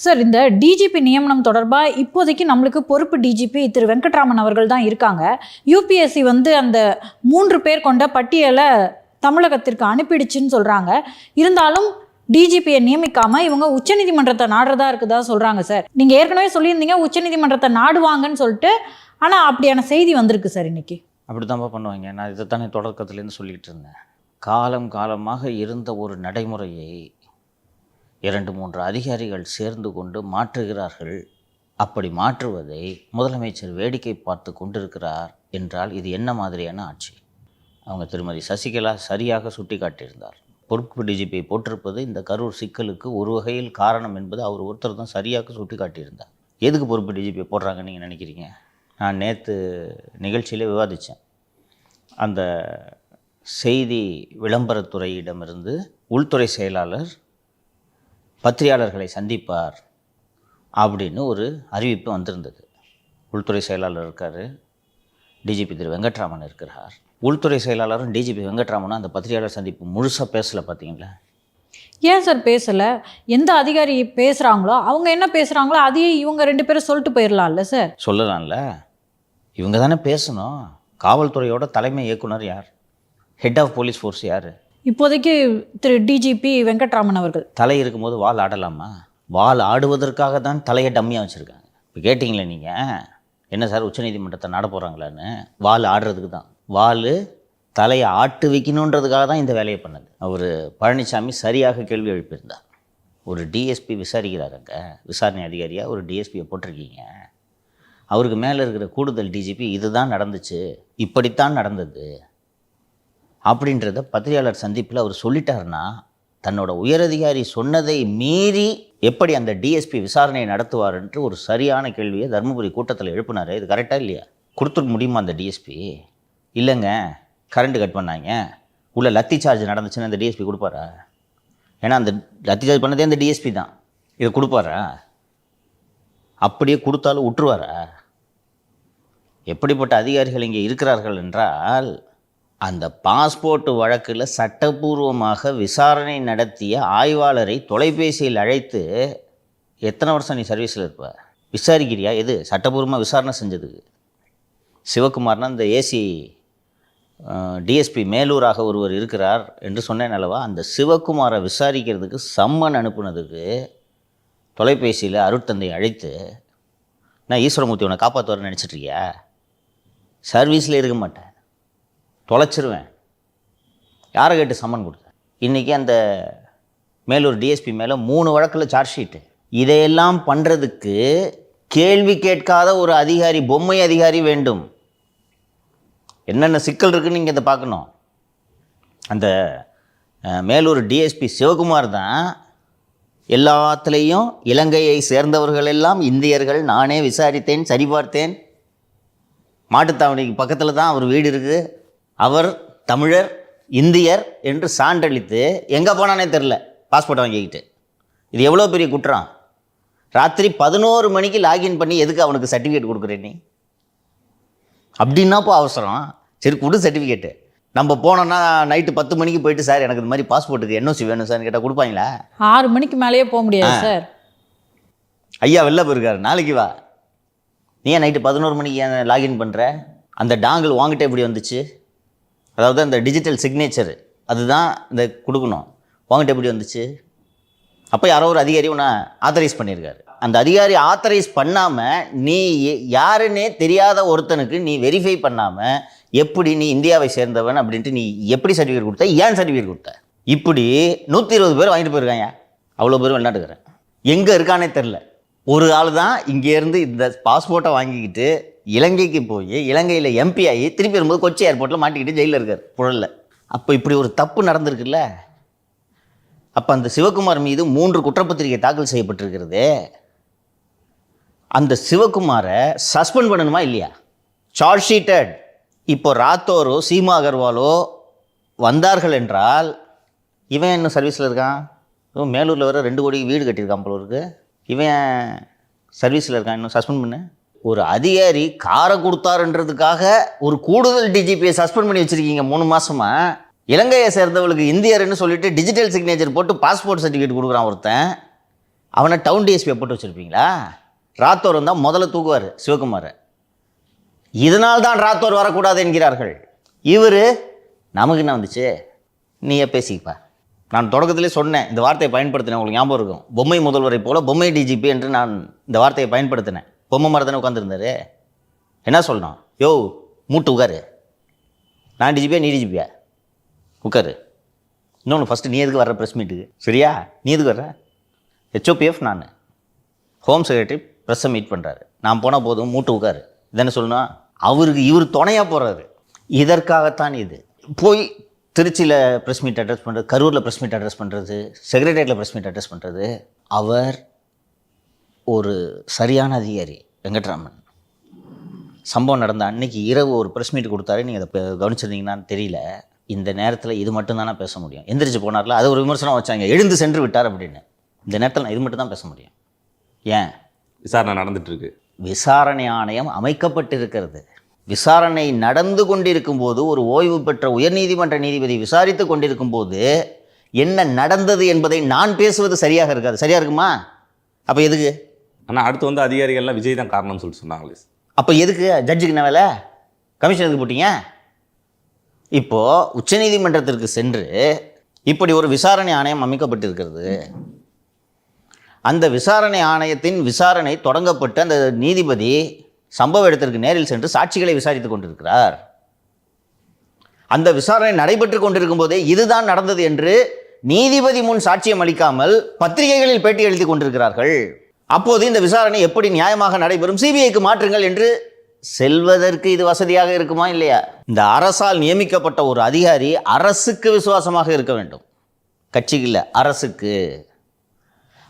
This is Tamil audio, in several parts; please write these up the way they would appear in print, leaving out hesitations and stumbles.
சார், இந்த டிஜிபி நியமனம் தொடர்பாக இப்போதைக்கு நம்மளுக்கு பொறுப்பு டிஜிபி திரு வெங்கட்ராமன் அவர்கள் தான் இருக்காங்க. யூபிஎஸ்சி அந்த 3 பேர் கொண்ட பட்டியலை தமிழகத்திற்கு அனுப்பிடுச்சுன்னு சொல்கிறாங்க. இருந்தாலும் டிஜிபியை நியமிக்காமல் இவங்க உச்சநீதிமன்றத்தை நாடுறதா இருக்குதா சொல்கிறாங்க. சார், நீங்கள் ஏற்கனவே சொல்லியிருந்தீங்க உச்சநீதிமன்றத்தை நாடுவாங்கன்னு சொல்லிட்டு. ஆனால் அப்படியான செய்தி வந்திருக்கு சார் இன்னைக்கு. அப்படி தான்ப்பா பண்ணுவாங்க. நான் இதைத்தானே தொடக்கத்துலேருந்து சொல்லிக்கிட்டு இருந்தேன். காலம் காலமாக இருந்த ஒரு நடைமுறையை 2-3 அதிகாரிகள் சேர்ந்து கொண்டு மாற்றுகிறார்கள். அப்படி மாற்றுவதை முதலமைச்சர் வேடிக்கை பார்த்து கொண்டிருக்கிறார் என்றால் இது என்ன மாதிரியான ஆட்சி? அவங்க திருமதி சசிகலா சரியாக சுட்டி காட்டியிருந்தார். பொறுப்பு டிஜிபியை போட்டிருப்பது இந்த கரூர் சிக்கலுக்கு ஒரு வகையில் காரணம் என்பது அவர் ஒருத்தர் தான் சரியாக சுட்டி காட்டியிருந்தார். எதுக்கு பொறுப்பு டிஜிபியை போடுறாங்கன்னு நீங்கள் நினைக்கிறீங்க? நான் நேற்று நிகழ்ச்சியில் விவாதித்தேன். அந்த செய்தி விளம்பரத்துறையிடமிருந்து உள்துறை செயலாளர் பத்திரிகையாளர்களை சந்திப்பார் அப்படின்னு ஒரு அறிவிப்பு வந்திருந்தது. உள்துறை செயலாளர் இருக்கார், டிஜிபி திரு வெங்கட்ராமன் இருக்கிறார். உள்துறை செயலாளரும் டிஜிபி வெங்கட்ராமனும் அந்த பத்திரிகையாளர் சந்திப்பு முழுசாக பேசலை. பார்த்தீங்களா? ஏன் சார் பேசலை? எந்த அதிகாரி பேசுகிறாங்களோ அவங்க என்ன பேசுகிறாங்களோ அதையே இவங்க 2 பேரும் சொல்லிட்டு போயிடலாம்ல சார்? சொல்லலாம்ல. இவங்க தானே பேசணும். காவல்துறையோட தலைமை இயக்குனர் யார்? ஹெட் ஆஃப் போலீஸ் ஃபோர்ஸ் யார்? இப்போதைக்கு திரு டிஜிபி வெங்கட்ராமன் அவர்கள். தலை இருக்கும்போது வால் ஆடலாமா? வால் ஆடுவதற்காக தான் தலையை டம்மியாக வச்சுருக்காங்க. இப்போ கேட்டிங்களே நீங்கள், என்ன சார் உச்சநீதிமன்றத்தை நாட போகிறாங்களான்னு? வால் ஆடுறதுக்கு தான். வால் தலையை ஆட்டு வைக்கணுன்றதுக்காக தான் இந்த வேலையை பண்ணது. அவர் பழனிசாமி சரியாக கேள்வி எழுப்பியிருந்தார். ஒரு டிஎஸ்பி விசாரிக்கிறாருங்க, விசாரணை அதிகாரியாக ஒரு டிஎஸ்பியை போட்டிருக்கீங்க. அவருக்கு மேலே இருக்கிற கூடுதல் டிஜிபி இதுதான் நடந்துச்சு, இப்படித்தான் நடந்தது அப்படின்றத பத்திரிகையாளர் சந்திப்பில் அவர் சொல்லிட்டாருன்னா, தன்னோட உயரதிகாரி சொன்னதை மீறி எப்படி அந்த டிஎஸ்பி விசாரணையை நடத்துவார் என்று ஒரு சரியான கேள்வியை தருமபுரி கூட்டத்தில் எழுப்பினார். இது கரெக்டாக இல்லையா? கொடுத்துட முடியுமா அந்த டிஎஸ்பி? இல்லைங்க, கரண்ட் கட் பண்ணாங்க, உள்ள லத்தி சார்ஜ் நடந்துச்சுன்னு அந்த டிஎஸ்பி கொடுப்பாரா? ஏன்னா அந்த லத்தி சார்ஜ் பண்ணதே அந்த டிஎஸ்பி தான். இதை கொடுப்பாரா? அப்படியே கொடுத்தாலும் விட்டுருவாரா? எப்படிப்பட்ட அதிகாரிகள் இங்கே இருக்கிறார்கள் என்றால், அந்த பாஸ்போர்ட் வழக்கில் சட்டபூர்வமாக விசாரணை நடத்திய ஆய்வாளரை தொலைபேசியில் அழைத்து, எத்தனை வருஷம் நீ சர்வீஸில் இருப்ப, விசாரிக்கிறியா? எது சட்டபூர்வமாக விசாரணை செஞ்சதுக்கு? சிவகுமார்னா இந்த ஏசி டிஎஸ்பி மேலூராக ஒருவர் இருக்கிறார் என்று சொன்னேன் அல்லவா? அந்த சிவகுமாரை விசாரிக்கிறதுக்கு சம்மன் அனுப்புனதுக்கு தொலைபேசியில் அருட்தந்தை அழைத்து, நான் ஈஸ்வரமூர்த்தி உன்னை காப்பாற்றுவார்னு நினச்சிட்ருக்கியா? சர்வீஸில் இருக்க மாட்டேன், தொலைச்சிருவேன். யாரை கேட்டு சம்மன் கொடுத்தேன்? இன்றைக்கி அந்த மேலூர் டிஎஸ்பி மேலே 3 வழக்கில் சார்ஜ் ஷீட்டு. இதையெல்லாம் பண்ணுறதுக்கு கேள்வி கேட்காத ஒரு அதிகாரி, பொம்மை அதிகாரி வேண்டும். என்னென்ன சிக்கல் இருக்குன்னு நீங்கள் இதை பார்க்கணும். அந்த மேலூர் டிஎஸ்பி சிவகுமார் தான் எல்லாத்துலேயும் இலங்கையை சேர்ந்தவர்கள் எல்லாம் இந்தியர்கள், நானே விசாரித்தேன், சரிபார்த்தேன், மாட்டுத்தாவணிக்கு பக்கத்தில் தான் அவர் வீடு இருக்குது, அவர் தமிழர், இந்தியர் என்று சான்றளித்து எங்கே போனானே தெரில பாஸ்போர்ட்டை வாங்கிக்கிட்டு. இது எவ்வளோ பெரிய குற்றம்? ராத்திரி 11 மணிக்கு லாகின் பண்ணி எதுக்கு அவனுக்கு சர்டிஃபிகேட் கொடுக்குறேன் நீ? அப்படின்னாப்போ அவசரம். சரி, கொடு சர்டிஃபிகேட்டு. நம்ம போனோன்னா நைட்டு 10 மணிக்கு போயிட்டு, சார் எனக்கு இந்த மாதிரி பாஸ்போர்ட்டுக்கு என்ஓசி வேணும் சார்னு கேட்டால் கொடுப்பாங்களா? 6 மணிக்கு மேலேயே போக முடியாது சார். ஐயா வெளில போயிருக்காரு, நாளைக்கு வா. நீ ஏன் நைட்டு 11 மணிக்கு ஏன் லாகின் பண்ணுற? அந்த டாங்கிள் வாங்கிட்ட எப்படி வந்துச்சு? அதாவது அந்த டிஜிட்டல் சிக்னேச்சர் அதுதான் இந்த கொடுக்கணும். வாங்கிட்ட எப்படி வந்துச்சு? அப்போ யாரோ ஒரு அதிகாரி உன்னை ஆத்தரைஸ் பண்ணியிருக்காரு. அந்த அதிகாரி ஆத்தரைஸ் பண்ணாமல் நீ யாருன்னே தெரியாத ஒருத்தனுக்கு நீ வெரிஃபை பண்ணாமல் எப்படி நீ இந்தியாவை சேர்ந்தவன் அப்படின்ட்டு நீ எப்படி சர்டிஃபிகேட் கொடுத்த? ஏன் சர்டிஃபிகேட் கொடுத்த? இப்படி 120 பேர் வாங்கிட்டு போயிருக்காங்க. அவ்வளோ பேர் வெளிநாட்டுக்கிறேன், எங்கே இருக்கானே தெரில. ஒரு ஆள் தான் இங்கேருந்து இந்த பாஸ்போர்ட்டை வாங்கிக்கிட்டு இலங்கைக்கு போய் இலங்கையில் எம்பி ஆகி திருப்பி வரும்போது கொச்சி ஏர்போர்ட்டில் மாட்டிக்கிட்டு ஜெயிலில் இருக்கார், புழலில். அப்போ இப்படி ஒரு தப்பு நடந்திருக்குல்ல. அப்போ அந்த சிவகுமார் மீது 3 குற்றப்பத்திரிகை தாக்கல் செய்யப்பட்டிருக்கிறது. அந்த சிவகுமாரை சஸ்பெண்ட் பண்ணணுமா இல்லையா? Charge sheeted. இப்போ ராத்தோரோ சீமா அகர்வாலோ வந்தார்கள் என்றால், இவன் இன்னும் சர்வீஸில் இருக்கான். மேலூரில் வர 2 கோடி வீடு கட்டியிருக்கான் போல இருக்கு. இவன் சர்வீஸில் இருக்கான், இன்னும் சஸ்பெண்ட் பண்ணு. ஒரு அதிகாரி காரை கொடுத்தாருன்றதுக்காக ஒரு கூடுதல் டிஜிபியை சஸ்பெண்ட் பண்ணி வச்சுருக்கீங்க 3 மாதமாக. இலங்கையை சேர்ந்தவளுக்கு இந்தியர்னு சொல்லிட்டு டிஜிட்டல் சிக்னேச்சர் போட்டு பாஸ்போர்ட் சர்டிஃபிகேட் கொடுக்குறான் ஒருத்தன். அவனை டவுன் டிஎஸ்பியை போட்டு வச்சுருப்பீங்களா? ராத்தோர் வந்தால் முதல்ல தூக்குவார் சிவகுமாரை. இதனால்தான் ராத்தோர் வரக்கூடாது என்கிறார்கள். இவர் நமக்கு என்ன வந்துச்சு, நீயே பேசிப்பா. நான் தொடக்கத்திலே சொன்னேன், இந்த வார்த்தையை பயன்படுத்தினேன், உங்களுக்கு ஞாபகம் இருக்கும். பொம்மை முதல்வரை போல பொம்மை டிஜிபி என்று நான் இந்த வார்த்தையை பயன்படுத்தினேன். பொம்மை மாதிரி தானே உட்காந்துருந்தாரு. என்ன சொல்லணும், யோ மூட்டு உட்காரு, நான் டிஜிபியா நீ டிஜிபியா உட்காரு. இன்னொன்று, ஃபஸ்ட்டு நீ எதுக்கு வர்ற ப்ரெஸ் மீட்டுக்கு, சரியா? நீ எதுக்கு வர்ற? HOPF நான் ஹோம் செக்ரட்டரி ப்ரெஸ்ஸை மீட் பண்ணுறாரு, நான் போனால் போதும் மூட்டு உட்காரு, இதானே சொல்லணும். அவருக்கு இவர் துணையாக போகிறாரு. இதற்காகத்தான் இது. போய் திருச்சியில் ப்ரெஸ் மீட் அட்ரஸ் பண்ணுறது, கரூரில் ப்ரெஸ் மீட் அட்ரஸ் பண்ணுறது, செக்ரட்டரியேட்டில் ப்ரெஸ் மீட் அட்ரஸ் பண்ணுறது. அவர் ஒரு சரியான அதிகாரி வெங்கட்ராமன். சம்பவம் நடந்த அன்னைக்கு இரவு ஒரு ப்ரெஸ் மீட் கொடுத்தாரு, நீங்கள் அதை கவனிச்சிருந்தீங்கன்னான்னு தெரியல. இந்த நேரத்தில் இது மட்டும் தானே பேச முடியும். எந்திரிச்சு போனார்ல, அது ஒரு விமர்சனம் வச்சாங்க, எழுந்து சென்று விட்டார் அப்படின்னு. இந்த நேரத்தில் நான் இது மட்டும் தான் பேச முடியும். ஏன்? விசாரணை நடந்துட்டுருக்கு. விசாரணை ஆணையம் அமைக்கப்பட்டிருக்கிறது. விசாரணை நடந்து கொண்டிருக்கும் போது, ஒரு ஓய்வு பெற்ற உயர்நீதிமன்ற நீதிபதி விசாரித்து கொண்டிருக்கும் போது என்ன நடந்தது என்பதை நான் பேசுவது சரியாக இருக்காது. சரியாக இருக்குமா? அப்போ எதுக்கு? ஆனால் அடுத்து வந்து அதிகாரிகள்லாம் விஜய் தான் காரணம்னு சொல்லிட்டு சொன்னாங்களே. அப்போ எதுக்கு ஜட்ஜுக்கு என்ன வேலை? கமிஷனருக்கு போட்டீங்க. இப்போது உச்சநீதிமன்றத்திற்கு சென்று இப்படி ஒரு விசாரணை ஆணையம் அமைக்கப்பட்டிருக்கிறது. அந்த விசாரணை ஆணையத்தின் விசாரணை தொடங்கப்பட்டு அந்த நீதிபதி சம்பவ இடத்திற்கு நேரில் சென்று சாட்சிகளை விசாரித்து கொண்டிருக்கிறார். அந்த விசாரணை நடைபெற்று கொண்டிருக்கும் போதே இதுதான் நடந்தது என்று நீதிபதி முன் சாட்சியம் அளிக்காமல் பத்திரிகைகளில் பேட்டி எழுதி கொண்டிருக்கிறார்கள். அப்போது இந்த விசாரணை எப்படி நியாயமாக நடைபெறும்? சிபிஐக்கு மாற்றுங்கள் என்று செல்வதற்கு இது வசதியாக இருக்குமா இல்லையா? இந்த அரசால் நியமிக்கப்பட்ட ஒரு அதிகாரி அரசுக்கு விசுவாசமாக இருக்க வேண்டும், கட்சிக்கு இல்லை, அரசுக்கு.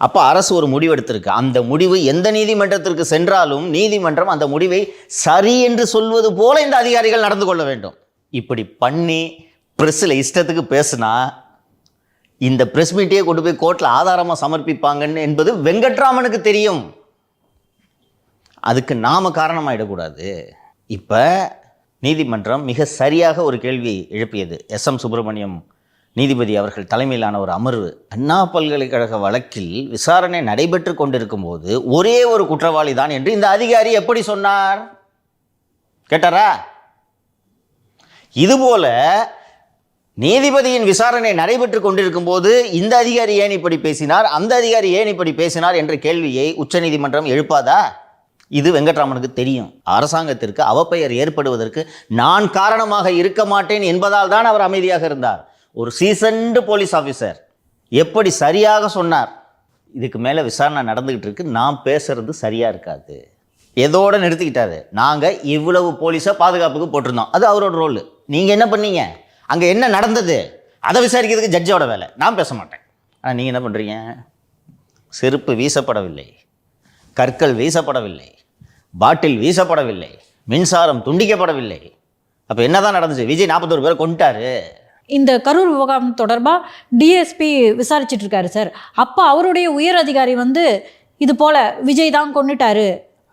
அப்போ அரசு ஒரு முடிவு எடுத்திருக்கு. அந்த முடிவு எந்த நீதிமன்றத்திற்கு சென்றாலும் நீதிமன்றம் அந்த முடிவை சரி என்று சொல்வது போல இந்த அதிகாரிகள் நடந்து கொள்ள வேண்டும். இப்படி பண்ணி ப்ரெஸ்ஸில் இஷ்டத்துக்கு பேசுனா இந்த ப்ரெஸ் மீட்டையே கொண்டு போய் கோர்ட்டில் ஆதாரமாக சமர்ப்பிப்பாங்கன்னு என்பது வெங்கட்ராமனுக்கு தெரியும். அதுக்கு நாம காரணமாகிடக்கூடாது. இப்போ நீதிமன்றம் மிக சரியாக ஒரு கேள்வி எழுப்பியது. SM சுப்பிரமணியம் நீதிபதி அவர்கள் தலைமையிலான ஒரு அமர்வு, அண்ணா பல்கலைக்கழக வழக்கில் விசாரணை நடைபெற்று கொண்டிருக்கும் போது ஒரே ஒரு குற்றவாளி தான் என்று இந்த அதிகாரி எப்படி சொன்னார்? கேட்டாரா? இதுபோல நீதிபதியின் விசாரணை நடைபெற்று கொண்டிருக்கும் போது இந்த அதிகாரி ஏன் இப்படி பேசினார், அந்த அதிகாரி ஏன் இப்படி பேசினார் என்ற கேள்வியை உச்சநீதிமன்றம் எழுப்பாதா? இது வெங்கட்ராமனுக்கு தெரியும். அரசாங்கத்திற்கு அவப்பெயர் ஏற்படுவதற்கு நான் காரணமாக இருக்க மாட்டேன் என்பதால் தான் அவர் அமைதியாக இருந்தார். ஒரு சீசன்டு போலீஸ் ஆஃபீஸர் எப்படி சரியாக சொன்னார், இதுக்கு மேலே விசாரணை நடந்துக்கிட்டு இருக்கு, நான் பேசுறது சரியாக இருக்காது, எதோடு நிறுத்திக்கிட்டாரு. நாங்கள் இவ்வளவு போலீஸை பாதுகாப்புக்கு போட்டிருந்தோம், அது அவரோட ரோல். நீங்கள் என்ன பண்ணீங்க, அங்கே என்ன நடந்தது அதை விசாரிக்கிறதுக்கு ஜட்ஜோட வேலை, நான் பேச மாட்டேன். ஆனால் நீங்கள் என்ன பண்ணுறீங்க? செருப்பு வீசப்படவில்லை, கற்கள் வீசப்படவில்லை, பாட்டில் வீசப்படவில்லை, மின்சாரம் துண்டிக்கப்படவில்லை. அப்போ என்ன தான் நடந்துச்சு? விஜய் 41 பேரை கொண்டுட்டாரு. இந்த கரூர் விவகாரம் தொடர்பாக டிஎஸ்பி விசாரிச்சுட்டு இருக்காரு சார். அப்போ அவருடைய உயர் அதிகாரி வந்து இது போல் விஜய் தான் கொண்டுட்டாரு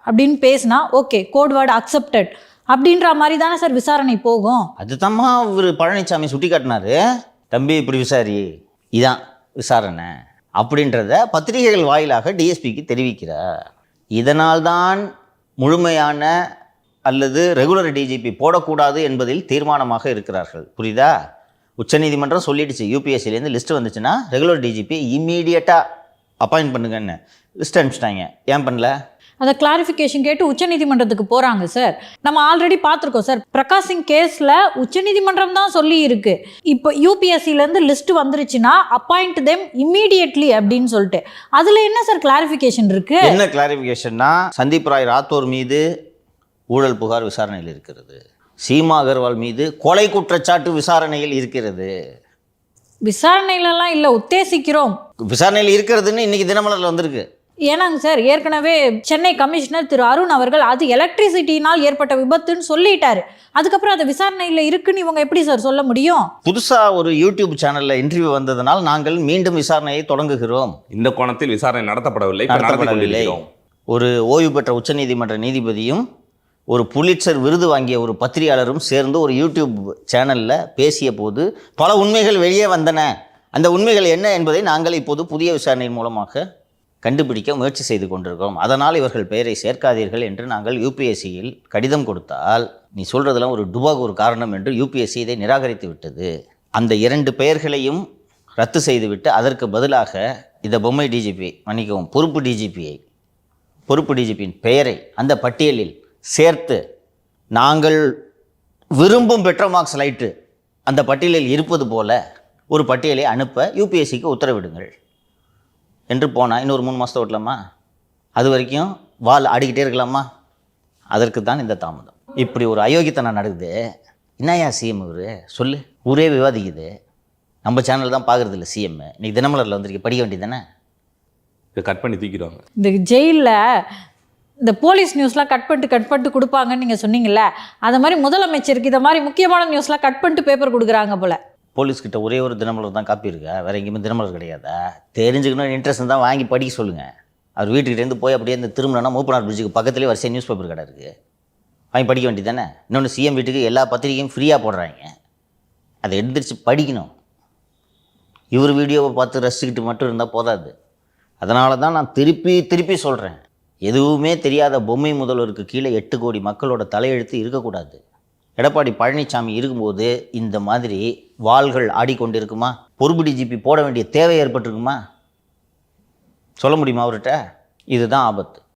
அப்படின்னு பேசினா ஓகே, கோட் வேர்டு அக்செப்டட் அப்படின்ற மாதிரி தானே சார் விசாரணை போகும். அதுதாம்மா இவர் பழனிசாமி சுட்டி காட்டினாரு. தம்பி இப்படி விசாரி, இதான் விசாரணை அப்படின்றத பத்திரிகைகள் வாயிலாக டிஎஸ்பிக்கு தெரிவிக்கிறார். இதனால்தான் முழுமையான அல்லது ரெகுலர் டிஜிபி போடக்கூடாது என்பதில் தீர்மானமாக இருக்கிறார்கள். புரியுதா? உச்சநீதிமன்றம் சொல்லிடுச்சு, யூபிஎஸ்சிலேருந்து லிஸ்ட்டு வந்துச்சுன்னா ரெகுலர் டிஜிபி இம்மீடியட்டாக அப்பாயிண்ட் பண்ணுங்கன்னு லிஸ்ட் அனுப்பிச்சிட்டாங்க. ஏன் பண்ணல? அதை கிளாரிஃபிகேஷன் கேட்டு உச்சநீதிமன்றத்துக்கு போகிறாங்க சார். நம்ம ஆல்ரெடி பார்த்துருக்கோம் சார், பிரகாஷ் சிங் கேஸில் உச்சநீதிமன்றம் தான் சொல்லி இருக்கு, இப்போ யூபிஎஸ்சிலேருந்து லிஸ்ட் வந்துருச்சுன்னா அப்பாயிண்ட் தெம் இம்மீடியட்லி அப்படின்னு சொல்லிட்டு. அதில் என்ன சார் கிளாரிஃபிகேஷன் இருக்கு? என்ன கிளாரிஃபிகேஷன்னா, சந்தீப் ராய் ராத்தோர் மீது ஊழல் புகார் விசாரணையில் இருக்கிறது, சீமா அகர்வால் மீது கொலை குற்றச்சாட்டு விசாரணையில் இருக்கிறது. விசாரணையிலலாம் இல்லை, உத்தேசிக்கிறோம். விசாரணையில் இருக்கிறதுன்னு இன்னைக்கு தினமலரில் வந்திருக்கு. ஏன்னாங்க சார், ஏற்கனவே சென்னை கமிஷனர் திரு அருண் அவர்கள் அது எலக்ட்ரிசிட்டினால் ஏற்பட்ட விபத்துன்னு சொல்லிட்டாரு. அதுக்கப்புறம் அது விசாரணையில் இருக்குன்னு இவங்க எப்படி சார் சொல்ல முடியும்? புதுசாக ஒரு யூடியூப் சேனலில் இன்டர்வியூ வந்ததனால் நாங்கள் மீண்டும் விசாரணையை தொடங்குகிறோம். இந்த கோணத்தில் விசாரணை நடத்தப்படவில்லை. ஒரு ஓய்வு பெற்ற உச்சநீதிமன்ற நீதிபதியும் ஒரு புலிட்சர் விருது வாங்கிய ஒரு பத்திரிகையாளரும் சேர்ந்து ஒரு யூடியூப் சேனலில் பேசிய போது பல உண்மைகள் வெளியே வந்தன. அந்த உண்மைகள் என்ன என்பதை நாங்கள் இப்போது புதிய விசாரணையின் மூலமாக கண்டுபிடிக்க முயற்சி செய்து கொண்டிருக்கிறோம். அதனால் இவர்கள் பெயரை சேர்க்காதீர்கள் என்று நாங்கள் யூபிஎஸ்சியில் கடிதம் கொடுத்தால், நீ சொல்கிறதெல்லாம் ஒரு டுபாக் ஒரு காரணம் என்று யூபிஎஸ்சி இதை நிராகரித்து விட்டது. அந்த 2 பெயர்களையும் ரத்து செய்துவிட்டு அதற்கு பதிலாக இந்த பொம்மை டிஜிபி, மன்னிக்கவும், பொறுப்பு டிஜிபியின் பெயரை அந்த பட்டியலில் சேர்த்து நாங்கள் விரும்பும் பெட்ரோமாக்ஸ் லைட்டு அந்த பட்டியலில் இருப்பது போல ஒரு பட்டியலை அனுப்ப யூபிஎஸ்சிக்கு உத்தரவிடுங்கள் என்று போனால் இன்னொரு 3 மாதத்தை ஓட்டலாமா? அது வரைக்கும் வால் ஆடிக்கிட்டே இருக்கலாமா? அதற்கு தான் இந்த தாமதம். இப்படி ஒரு அயோக்கியத்தனம் நடக்குது. என்னையா சிஎம் இவர் சொல்லு, ஊரே விவாதிக்குது. நம்ம சேனல் தான் பார்க்குறது இல்லை சிஎம். இன்னைக்கு தினமலரில் வந்திருக்கு, படிக்க வேண்டியது தானே? இதை கட் பண்ணி தூக்கிடுவாங்க. இந்த ஜெயிலில் இந்த போலீஸ் நியூஸ்லாம் கட் பண்ணிட்டு கொடுப்பாங்கன்னு நீங்கள் சொன்னீங்கல்ல, அது மாதிரி முதலமைச்சருக்கு இதை மாதிரி முக்கியமான நியூஸ்லாம் கட் பண்ணிட்டு பேப்பர் கொடுக்குறாங்க போல். போலீஸ்கிட்ட ஒரே ஒரு தினமலர் தான் காப்பி இருக்கா? வேறு எங்கேயுமே தினமலர் கிடையாதா? தெரிஞ்சுக்கணும் இன்ட்ரெஸ்ட் தான் வாங்கி படிக்க சொல்லுங்கள். அவர் வீட்டுக்கிட்டேருந்து போய் அப்படியே இந்த திரும்பினா மூப்பனார் பிரிட்ஜுக்கு பக்கத்துலேயே வரிசை நியூஸ் பேப்பர் கடை இருக்குது, வாங்கி படிக்க வேண்டியது தானே? இன்னொன்று சிஎம் வீட்டுக்கு எல்லா பத்திரிகையும் ஃப்ரீயாக போடுறாங்க, அதை எழுந்திரிச்சு படிக்கணும். இவர் வீடியோவை பார்த்து ரசிச்சுக்கிட்டு மட்டும் இருந்தால் போதாது. அதனால தான் நான் திருப்பி சொல்கிறேன், எதுவுமே தெரியாத பொம்மை முதல்வருக்கு கீழே 8 கோடி மக்களோட தலையெழுத்து இருக்கக்கூடாது. எடப்பாடி பழனிசாமி இருக்கும்போது இந்த மாதிரி வாள்கள் ஆடிக்கொண்டிருக்குமா? பொறுப்பு டிஜிபி போட வேண்டிய தேவை ஏற்பட்டிருக்குமா? சொல்ல முடியுமா அவர்கிட்ட? இதுதான் ஆபத்து.